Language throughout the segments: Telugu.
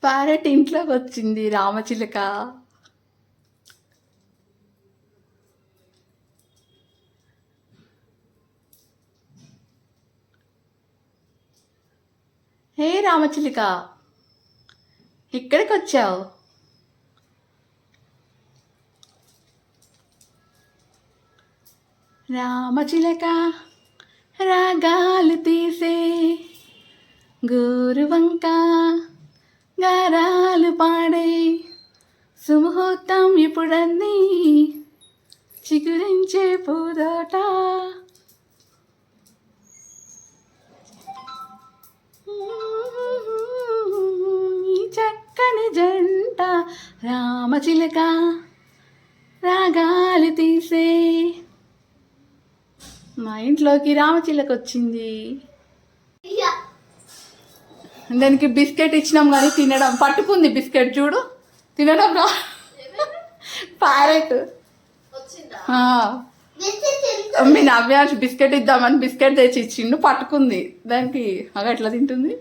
ప్యారెట్ ఇంట్లోకి వచ్చింది రామచిలుక. హే రామచిలుక, ఇక్కడికి వచ్చావు. రామచిలక రాగాలు తీసే గోరువంక గారాలు పాడే సుముహూర్తం ఇప్పుడన్నీ చిగురించే పూదోట. ఈ చక్కని జంట రామచిలక రాగాలు తీసే. మా ఇంట్లోకి రామచిలక వచ్చింది. దానికి బిస్కెట్ ఇచ్చినాం కానీ తినడం పట్టుకుంది. బిస్కెట్ చూడు, తినడం రా. ప్యారెట్ మీ నవ్యాష్ బిస్కెట్ ఇద్దామని బిస్కెట్ తెచ్చి ఇచ్చిండు, పట్టుకుంది. దానికి అగా ఎట్లా తింటుంది.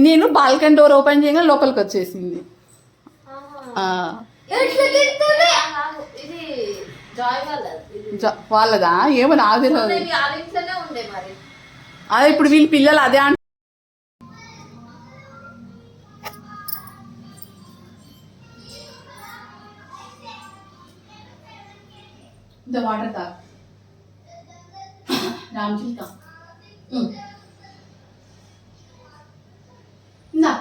నేను బాల్కనీ డోర్ ఓపెన్ చేయగా లోపలికి వచ్చేసింది. వాళ్ళదా ఏమో నాకు తెలియదు. అదే ఇప్పుడు వీళ్ళ పిల్లలు అదే అంటే వాటర్ తా రామచిలుక ఇందా.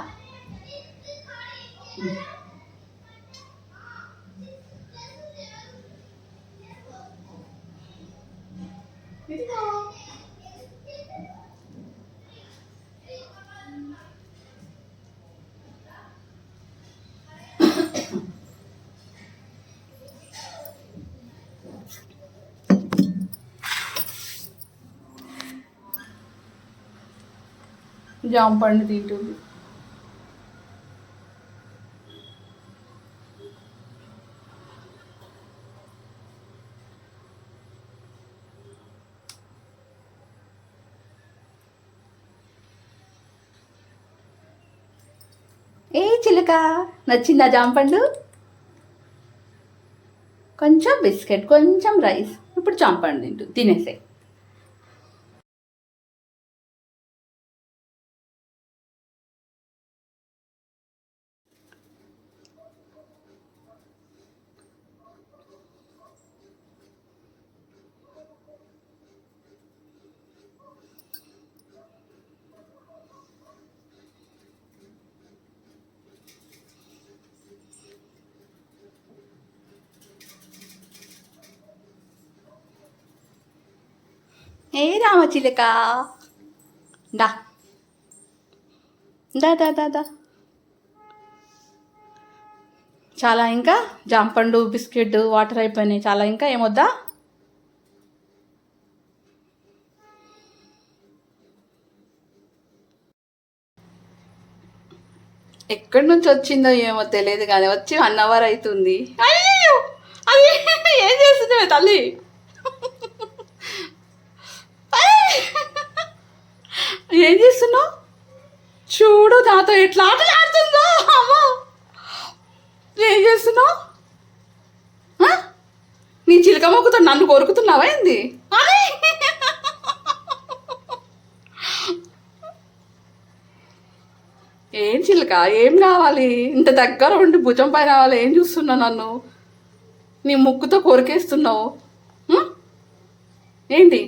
జామ పండు తింటుంది. ఏ చిలుక, నచ్చిందా జామ పండు? కొంచెం బిస్కెట్, కొంచెం రైస్. ఇప్పుడు జామ పండు తినేసే. ఏ రామచిలుక, దా దా దా దా దా. చాలా ఇంకా జాంపండు, బిస్కెట్, వాటర్ అయిపోయినాయి. చాలా ఇంకా ఏమొద్దా? ఎక్కడి నుంచి వచ్చిందో ఏమో తెలియదు కానీ వచ్చి 1 అవర్ అవుతుంది. అయ్యో అది ఏం చేస్తున్నావు తల్లి? ఏం చేస్తున్నావు? చూడు నాతో ఎట్లా ఆటలు ఆడుతుందో. అమ్మో, ఏం చేస్తున్నావు? నీ చిలక మొక్కుతో నన్ను కొరుకుతున్నావా ఏంది? ఏం చిలక, ఏం కావాలి? ఇంత దగ్గర ఉండి భుజం పైన రావాలి. ఏం చూస్తున్నావు నన్ను? నీ ముక్కుతో కొరికేస్తున్నావు ఏంటి?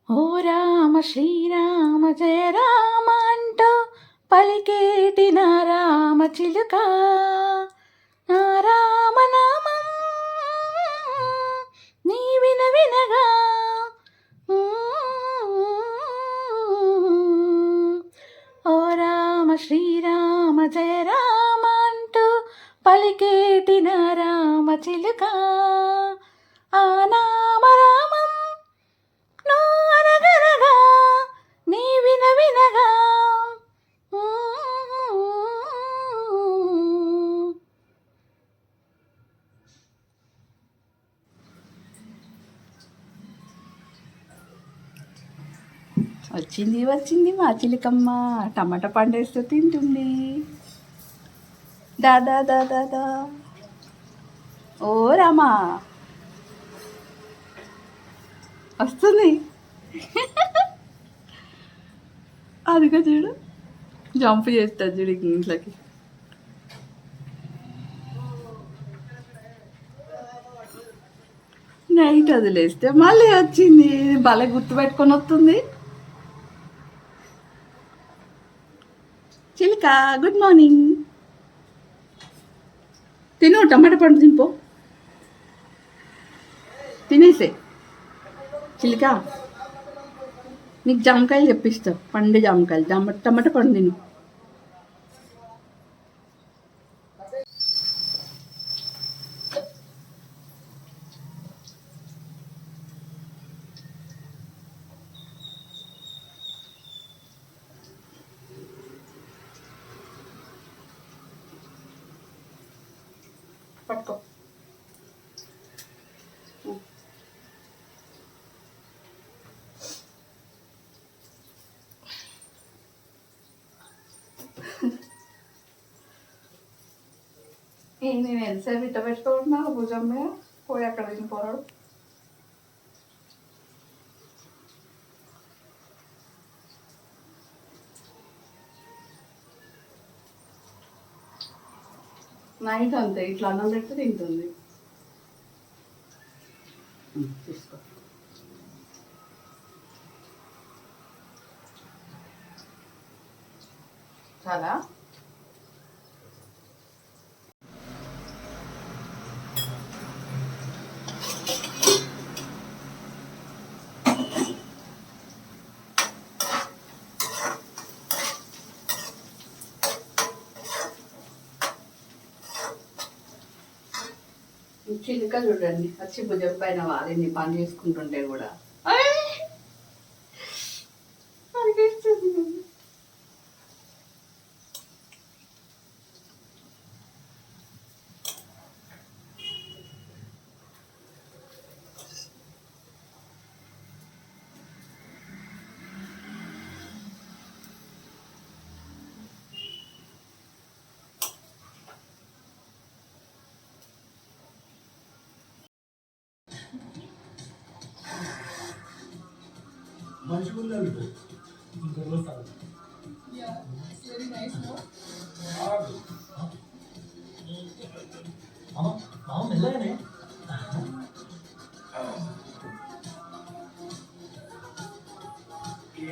ఓ రామ శ్రీరామ జయ రామ అంటూ పలికేటి నా రామ చిలుక. నా రామనామం నీ వినగా ఓ రామ శ్రీరామ జయ రామ అంటూ పలికేటి నా రామ చిలుక. ఆ నామ రామం అనగనగా నీ వినగా వచ్చింది వచ్చింది మా చిలికమ్మ టమాటా పండేస్తూ తింటుంది. దాదా దాదా దా ఓ రామా వస్తుంది. అదిగా చూడు జంప్ చేస్తుంది చూడు ఇంట్లోకి. నైట్ వదిలేస్తే మళ్ళీ వచ్చింది. భలే గుర్తుపెట్టుకొని వస్తుంది. చిలిక గుడ్ మార్నింగ్. తిను టమాటా పండు తినిపో. తినేసే చిలిక. నీకు జామకాయలు చెప్పిస్తా. పండు జామకాయలు టమాటా పండు తిను. పట్టుకో. నేను ఎంతసేపు ఇట్ట పెట్టుకుంటున్నాను భుజం మీద పోయి అక్కడ తినిపోరాడు. నైట్ అంతే ఇట్లా అన్నం పెడితే తింటుంది. తీసుకో. చాలా చిలుక చూడండి వచ్చి భుజం పైన వాలిని పని చేసుకుంటుంటే కూడా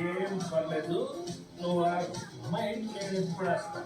ఏం పర్లేదు. నువ్వు అమ్మాయి నేను ఎప్పుడు వస్తా.